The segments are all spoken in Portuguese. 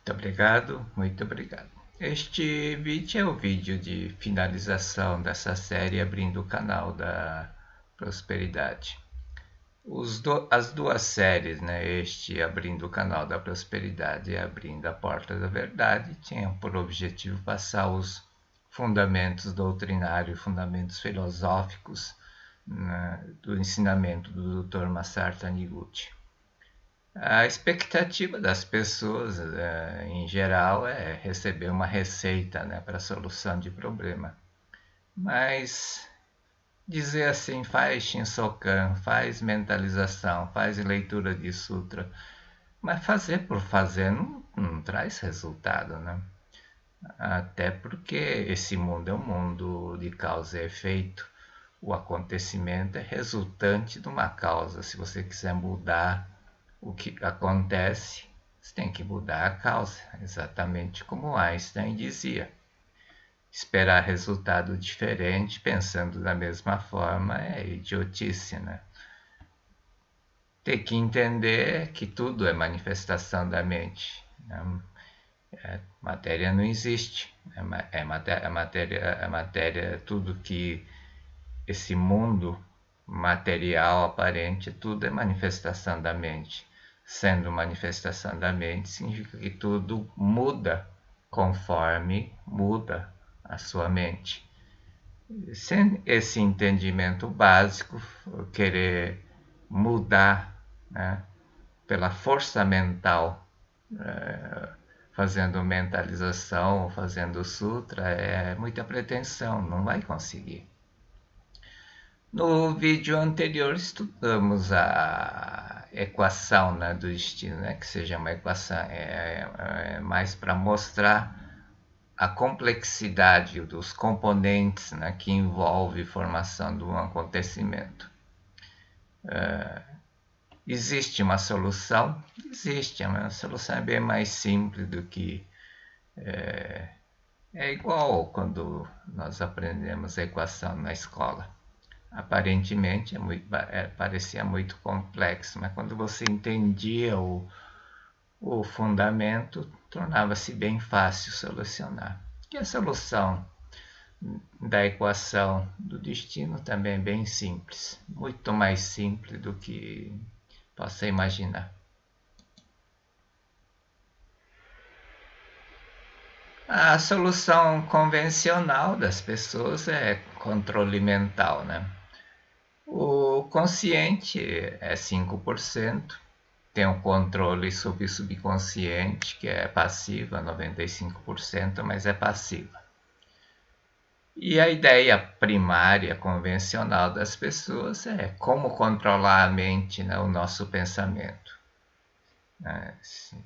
Muito obrigado, muito obrigado. Este vídeo é o vídeo de finalização dessa série abrindo o canal da prosperidade. As duas séries, né, este abrindo o canal da prosperidade e abrindo a porta da verdade, tinham por objetivo passar os fundamentos doutrinários, fundamentos filosóficos, né, do ensinamento do Dr. Masaru Taniguchi. A expectativa das pessoas, em geral, é receber uma receita, né, para a solução de problema. Mas dizer assim, faz Shinsokan, faz mentalização, faz leitura de sutra, mas fazer por fazer não traz resultado, né? Até porque esse mundo é um mundo de causa e efeito. O acontecimento é resultante de uma causa. Se você quiser mudar o que acontece, você tem que mudar a causa, exatamente como Einstein dizia. Esperar resultado diferente pensando da mesma forma é idiotice, né? Tem que entender que tudo é manifestação da mente. Né? Matéria não existe. Matéria, tudo que esse mundo material aparente, tudo é manifestação da mente. Sendo manifestação da mente, significa que tudo muda conforme muda a sua mente. Sem esse entendimento básico, querer mudar, né, pela força mental, fazendo mentalização, fazendo sutra, é muita pretensão, não vai conseguir. No vídeo anterior estudamos a equação, né, do destino, né, que seja uma equação mais para mostrar a complexidade dos componentes, né, que envolve a formação de um acontecimento. Existe uma solução? Existe, a solução é bem mais simples do que... É igual quando nós aprendemos a equação na escola. Aparentemente parecia muito complexo, mas quando você entendia o fundamento, tornava-se bem fácil solucionar. E a solução da equação do destino também é bem simples, muito mais simples do que possa imaginar. A solução convencional das pessoas é controle mental, né? O consciente é 5%, tem um controle sobre o subconsciente, que é passiva, 95%, mas é passiva. E a ideia primária, convencional das pessoas é como controlar a mente, né, o nosso pensamento.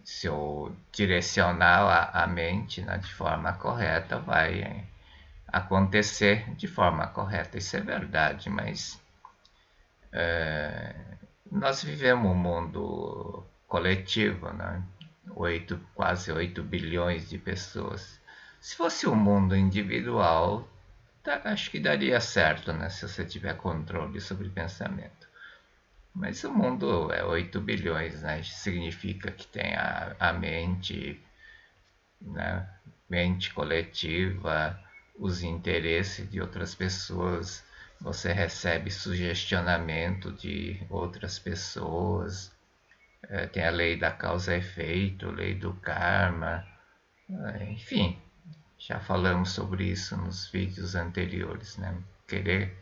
Se eu direcionar a mente, né, de forma correta, vai acontecer de forma correta. Isso é verdade, mas nós vivemos um mundo coletivo, né? Quase 8 bilhões de pessoas. Se fosse um mundo individual, acho que daria certo, né? Se você tiver controle sobre o pensamento. Mas o mundo é 8 bilhões, né? Significa que tem a mente, né? Mente coletiva, os interesses de outras pessoas, você recebe sugestionamento de outras pessoas, tem a lei da causa e efeito, lei do karma, enfim, já falamos sobre isso nos vídeos anteriores, né? Querer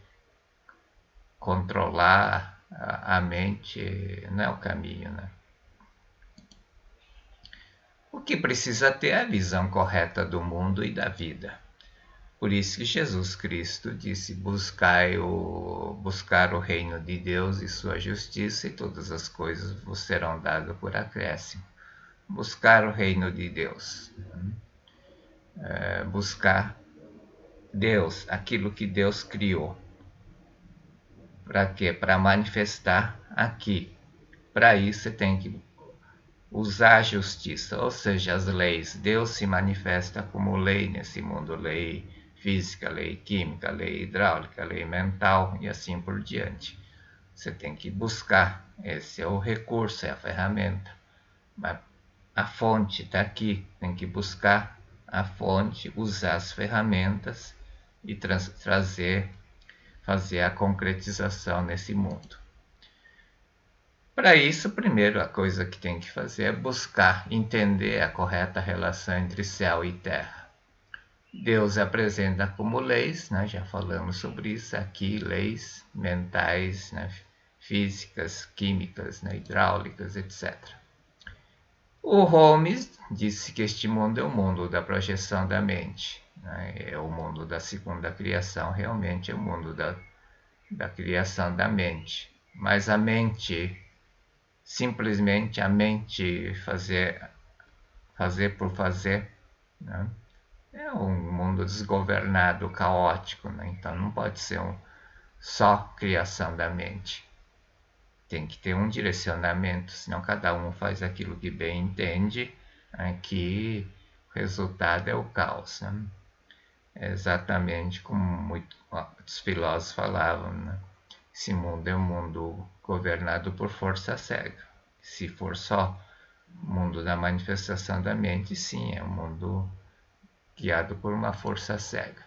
controlar a mente não é o caminho, né? O que precisa ter é a visão correta do mundo e da vida. Por isso que Jesus Cristo disse: buscar o reino de Deus e sua justiça, e todas as coisas vos serão dadas por acréscimo. Buscar o reino de Deus. Buscar Deus, aquilo que Deus criou. Para quê? Para manifestar aqui. Para isso você tem que usar a justiça, ou seja, as leis. Deus se manifesta como lei nesse mundo, lei física, lei química, lei hidráulica, lei mental e assim por diante. Você tem que buscar, esse é o recurso, é a ferramenta. Mas a fonte está aqui, tem que buscar a fonte, usar as ferramentas e fazer a concretização nesse mundo. Para isso, primeiro a coisa que tem que fazer é buscar entender a correta relação entre céu e terra. Deus apresenta como leis, né? Já falamos sobre isso aqui, leis mentais, né? Físicas, químicas, né? Hidráulicas, etc. O Holmes disse que este mundo é o mundo da projeção da mente, né? É o mundo da segunda criação, realmente é o mundo da criação da mente. Mas a mente, simplesmente a mente fazer por fazer, né? É um mundo desgovernado, caótico, né? Então não pode ser só criação da mente. Tem que ter um direcionamento, senão cada um faz aquilo que bem entende, né? Que o resultado é o caos. Né? É exatamente como muitos filósofos falavam, né? Esse mundo é um mundo governado por força cega. Se for só mundo da manifestação da mente, sim, é um mundo guiado por uma força cega.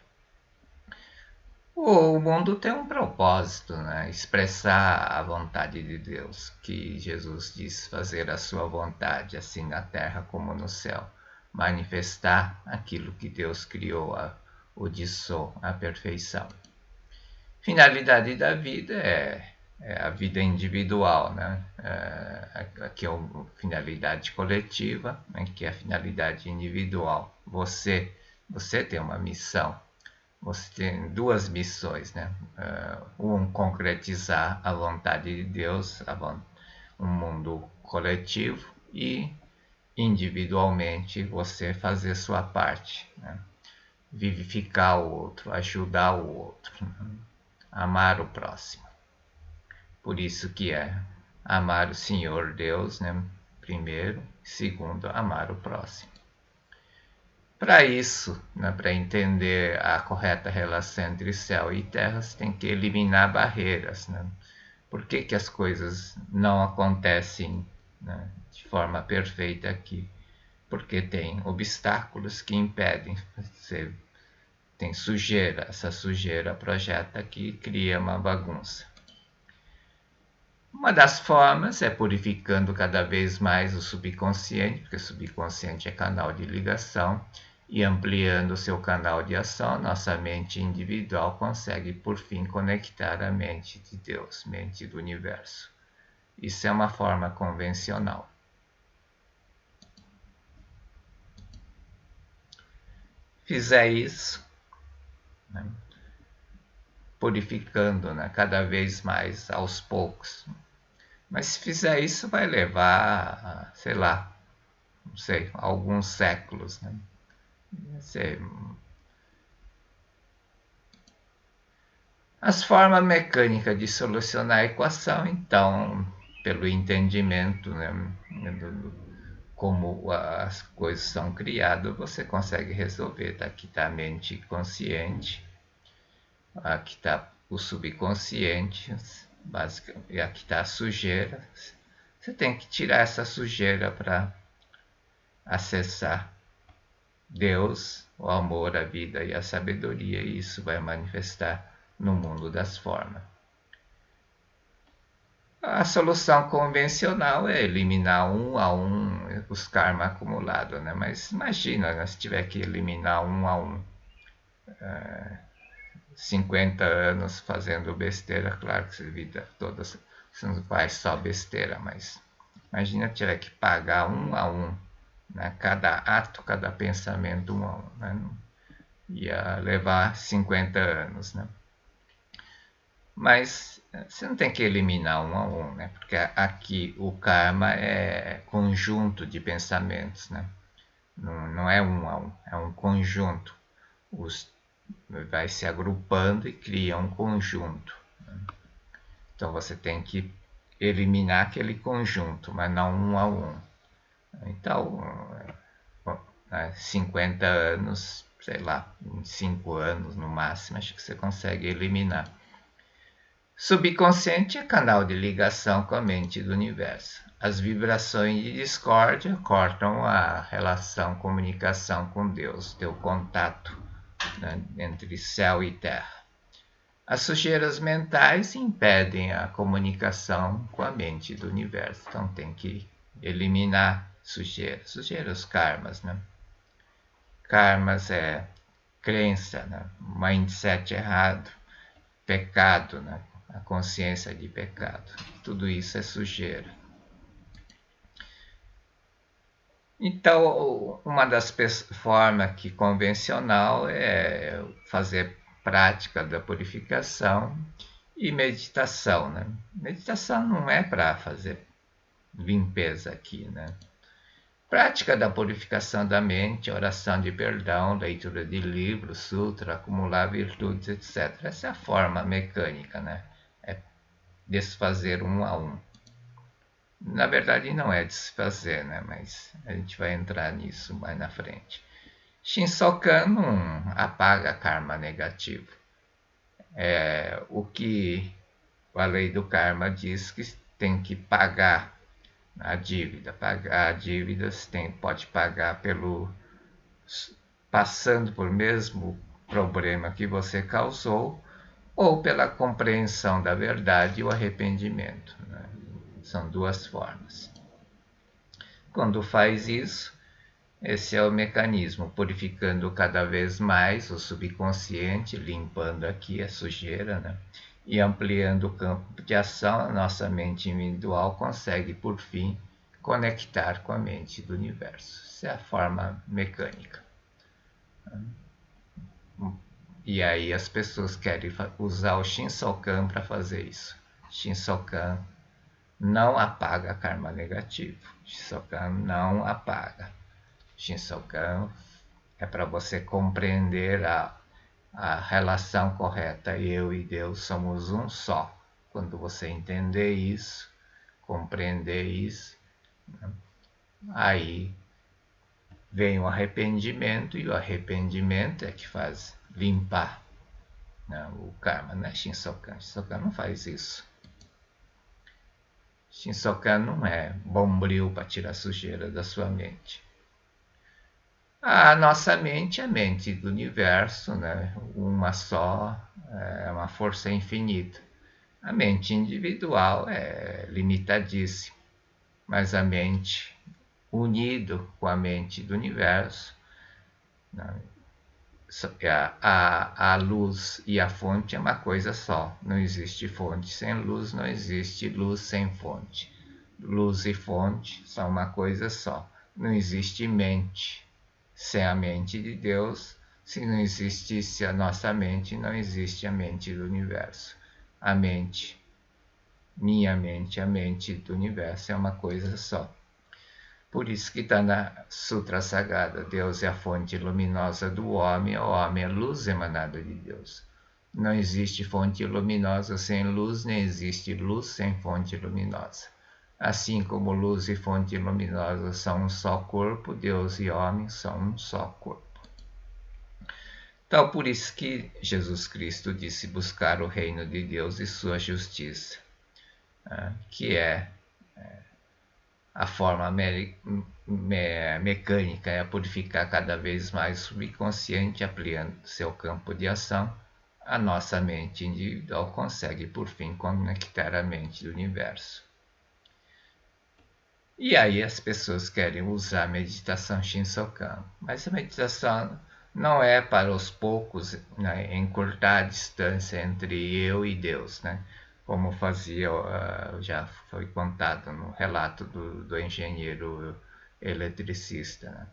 O mundo tem um propósito, né? Expressar a vontade de Deus, que Jesus diz fazer a sua vontade, assim na terra como no céu. Manifestar aquilo que Deus criou, o disso, a perfeição. Finalidade da vida é a vida individual, né? Aqui é a finalidade coletiva, né? Que é a finalidade individual. Você tem uma missão. Você tem duas missões, né? Concretizar a vontade de Deus, um mundo coletivo, e individualmente você fazer sua parte, né? Vivificar o outro, ajudar o outro, né? Amar o próximo. Por isso que é amar o Senhor Deus, né? Primeiro, segundo, amar o próximo. Para isso, né, para entender a correta relação entre céu e terra, você tem que eliminar barreiras. Né? Por que as coisas não acontecem, né, de forma perfeita aqui? Porque tem obstáculos que impedem. Você tem sujeira, essa sujeira projeta aqui e cria uma bagunça. Uma das formas é purificando cada vez mais o subconsciente, porque o subconsciente é canal de ligação, e ampliando o seu canal de ação, nossa mente individual consegue, por fim, conectar a mente de Deus, mente do universo. Isso é uma forma convencional. Fizer isso, né, purificando, né, cada vez mais, aos poucos. Mas se fizer isso, vai levar, sei lá, não sei, alguns séculos, né? As formas mecânicas de solucionar a equação, então, pelo entendimento, né, como as coisas são criadas, você consegue resolver. Aqui está a mente consciente, aqui está o subconsciente, basicamente, e aqui está a sujeira. Você tem que tirar essa sujeira para acessar Deus, o amor, a vida e a sabedoria, e isso vai manifestar no mundo das formas. A solução convencional é eliminar um a um os karma acumulados, né? Mas imagina, né, se tiver que eliminar um a um, 50 anos fazendo besteira, claro que essa vida toda você não faz só besteira, mas imagina tiver que pagar um a um, né? Cada ato, cada pensamento um a um, né? Ia levar 50 anos, né? Mas você não tem que eliminar um a um, né? Porque aqui o karma é conjunto de pensamentos, né? Não é um a um, é um conjunto. Vai se agrupando e cria um conjunto. Então você tem que eliminar aquele conjunto, mas não um a um. Então, 50 anos, sei lá, em 5 anos no máximo, acho que você consegue eliminar. Subconsciente é canal de ligação com a mente do universo. As vibrações de discórdia cortam a relação, comunicação com Deus, teu contato, né, entre céu e terra. As sujeiras mentais impedem a comunicação com a mente do universo. Então tem que eliminar sujeiras. Sujeiras, karmas, né? Karmas é crença, né? Mindset errado, pecado, né? A consciência de pecado. Tudo isso é sujeira. Então, uma das formas que convencional é fazer prática da purificação e meditação, né? Meditação não é para fazer limpeza aqui, né? Prática da purificação da mente, oração de perdão, leitura de livros, sutra, acumular virtudes, etc. Essa é a forma mecânica, né? É desfazer um a um. Na verdade, não é desfazer, né? Mas a gente vai entrar nisso mais na frente. Shinsokan não apaga karma negativo. É o que a lei do karma diz que tem que pagar a dívida. Pagar a dívida você pode pagar passando por mesmo problema que você causou ou pela compreensão da verdade e o arrependimento, né? São duas formas. Quando faz isso, esse é o mecanismo, purificando cada vez mais o subconsciente, limpando aqui a sujeira, né? E ampliando o campo de ação, a nossa mente individual consegue, por fim, conectar com a mente do universo. Essa é a forma mecânica. E aí as pessoas querem usar o Shinsokan para fazer isso. Shinsokan não apaga karma negativo. Shinsokan não apaga. Shinsokan é para você compreender a relação correta. Eu e Deus somos um só. Quando você entender isso, compreender isso, né, aí vem o arrependimento, e o arrependimento é que faz limpar, né, o karma, não é Shinsokan. Shinsokan não faz isso. Shinsokan não é bombril para tirar sujeira da sua mente. A nossa mente é a mente do universo, né? Uma só, é uma força infinita. A mente individual é limitadíssima, mas a mente unido com a mente do universo, né? A luz e a fonte é uma coisa só. Não existe fonte sem luz, não existe luz sem fonte. Luz e fonte são uma coisa só. Não existe mente sem a mente de Deus. Se não existisse a nossa mente, não existe a mente do universo. A mente, minha mente, a mente do universo é uma coisa só. Por isso que está na Sutra Sagrada, Deus é a fonte luminosa do homem, o homem é a luz emanada de Deus. Não existe fonte luminosa sem luz, nem existe luz sem fonte luminosa. Assim como luz e fonte luminosa são um só corpo, Deus e homem são um só corpo. Então, por isso que Jesus Cristo disse buscar o reino de Deus e sua justiça, que é a forma mecânica, é purificar cada vez mais o subconsciente, ampliando seu campo de ação. A nossa mente individual consegue, por fim, conectar a mente do universo. E aí as pessoas querem usar a meditação Shinsokan, mas a meditação não é para os poucos, né, encurtar a distância entre eu e Deus, né? Como fazia, já foi contado no relato do engenheiro eletricista, né?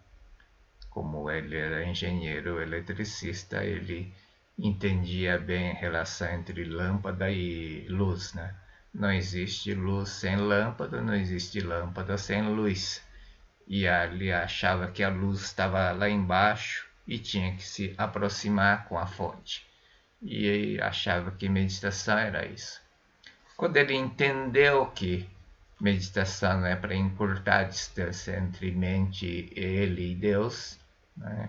Como ele era engenheiro eletricista, ele entendia bem a relação entre lâmpada e luz, né? Não existe luz sem lâmpada, não existe lâmpada sem luz. E ele achava que a luz estava lá embaixo e tinha que se aproximar com a fonte. E ele achava que meditação era isso. Quando ele entendeu que meditação não é para encurtar a distância entre mente, ele e Deus, né,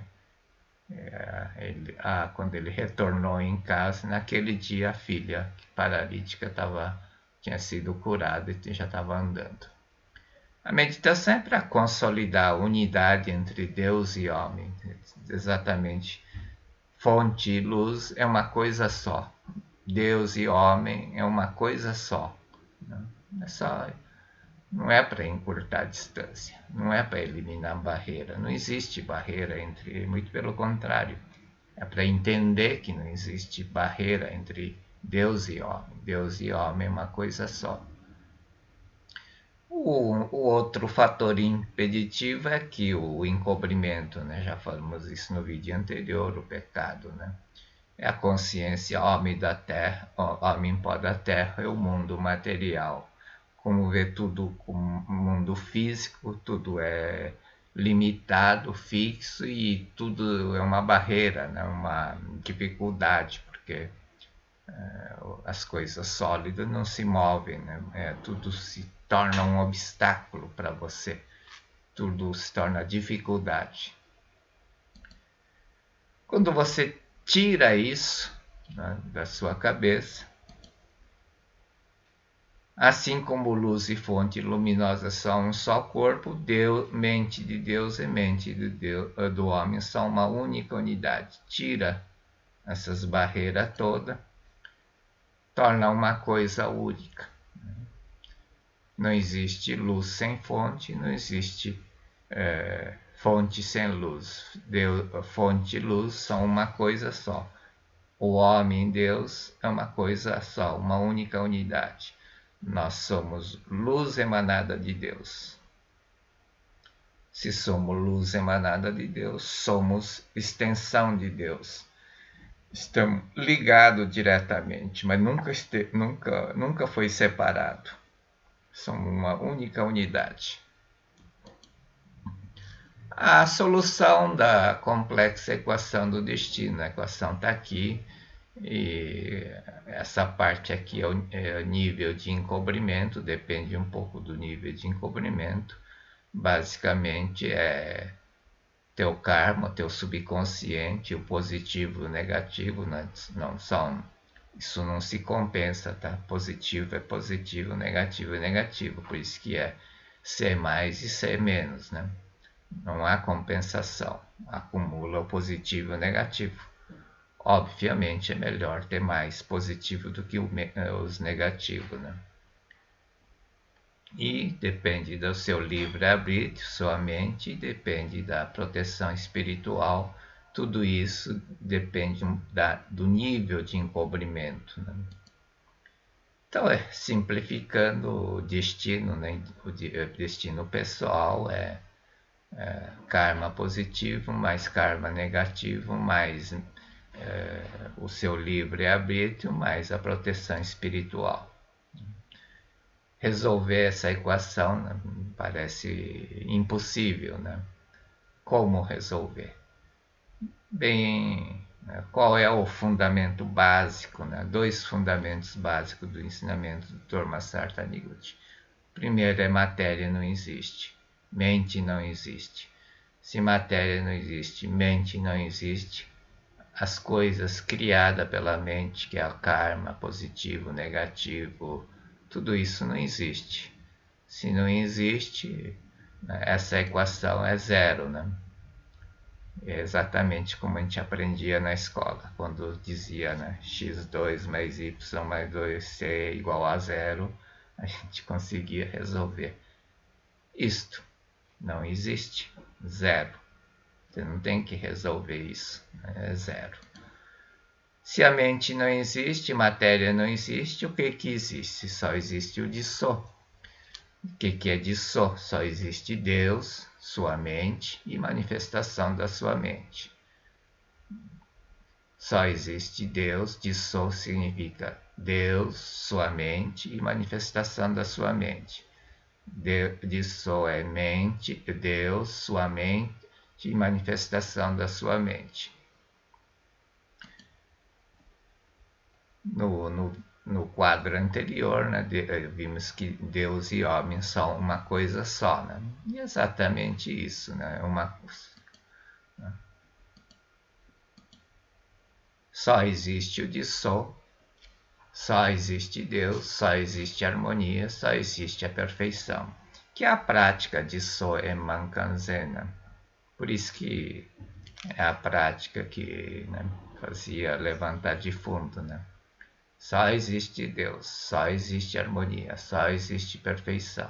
Quando ele retornou em casa, naquele dia a filha paralítica tinha sido curada e já estava andando. A meditação é para consolidar a unidade entre Deus e homem. Exatamente. Fonte e luz é uma coisa só. Deus e homem é uma coisa só. Não é para encurtar a distância, não é para eliminar barreira. Não existe barreira entre, muito pelo contrário. É para entender que não existe barreira entre Deus e homem. Deus e homem é uma coisa só. O outro fator impeditivo é que o encobrimento, né? Já falamos isso no vídeo anterior, o pecado, né? É a consciência, homem da terra, homem pó da terra, é o mundo material. Como vê tudo como mundo físico, tudo é limitado, fixo e tudo é uma barreira, né? Uma dificuldade, porque as coisas sólidas não se movem, né? Tudo se torna um obstáculo para você, tudo se torna dificuldade. Quando você tira isso, né, da sua cabeça, assim como luz e fonte luminosa são um só corpo, Deus, mente de Deus e mente do homem são uma única unidade. Tira essas barreiras todas, torna uma coisa única. Não existe luz sem fonte, não existe fonte sem luz. Deus, fonte e luz são uma coisa só. O homem e Deus é uma coisa só, uma única unidade. Nós somos luz emanada de Deus. Se somos luz emanada de Deus, somos extensão de Deus. Estamos ligados diretamente, mas nunca foi separado. Somos uma única unidade. A solução da complexa equação do destino, a equação está aqui, e essa parte aqui é o nível de encobrimento, depende um pouco do nível de encobrimento. Basicamente é teu karma, teu subconsciente, o positivo e o negativo, não são, isso não se compensa, tá? Positivo é positivo, negativo é negativo, por isso que é ser mais e ser menos, né? Não há compensação, acumula o positivo e o negativo. Obviamente é melhor ter mais positivo do que os negativos, né? E depende do seu livre-arbítrio, sua mente, depende da proteção espiritual, tudo isso depende do nível de encobrimento, né? Então, simplificando o destino, né? O destino pessoal é karma positivo mais karma negativo mais o seu livre-arbítrio mais a proteção espiritual. Resolver essa equação, né, parece impossível, né? Como resolver? Bem, qual é o fundamento básico, né? Dois fundamentos básicos do ensinamento do Dr. Massar Taniguchi. Primeiro é matéria não existe, mente não existe. Se matéria não existe, mente não existe, as coisas criadas pela mente, que é o karma, positivo, negativo, tudo isso não existe. Se não existe, essa equação é zero, né? É exatamente como a gente aprendia na escola, quando dizia, né, x2 mais y mais 2c é igual a zero, a gente conseguia resolver. Isto não existe, zero. Você não tem que resolver isso, é zero. Se a mente não existe, matéria não existe, o que existe? Só existe o Disso. O que é Disso? Só existe Deus, sua mente e manifestação da sua mente. Só existe Deus, Disso significa Deus, sua mente e manifestação da sua mente. Disso é mente, Deus, sua mente e manifestação da sua mente. No quadro anterior, né, vimos que Deus e homem são uma coisa só, né? E exatamente isso, né? Só existe o de Sol, só existe Deus, só existe harmonia, só existe a perfeição, que é a prática de Soen Mankanzena. Por isso que é a prática que, né, fazia levantar defunto, né? Só existe Deus, só existe harmonia, só existe perfeição.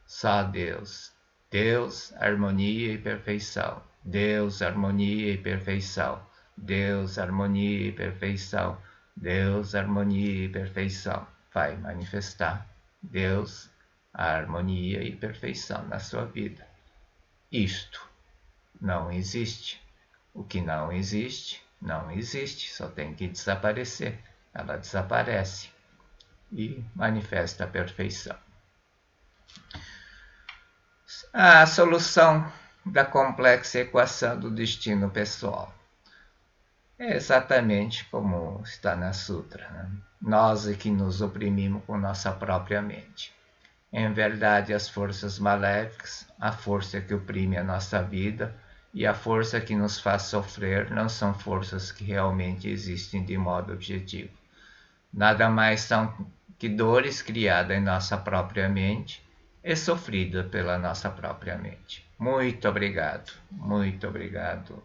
Só Deus. Deus, harmonia e perfeição. Deus, harmonia e perfeição. Deus, harmonia e perfeição. Deus, harmonia e perfeição. Vai manifestar Deus, a harmonia e perfeição na sua vida. Isto não existe. O que não existe, não existe. Só tem que desaparecer. Ela desaparece e manifesta a perfeição. A solução da complexa equação do destino pessoal é exatamente como está na Sutra, né? Nós é que nos oprimimos com nossa própria mente. Em verdade, as forças maléficas, a força que oprime a nossa vida e a força que nos faz sofrer não são forças que realmente existem de modo objetivo. Nada mais são que dores criadas em nossa própria mente e sofridas pela nossa própria mente. Muito obrigado, muito obrigado.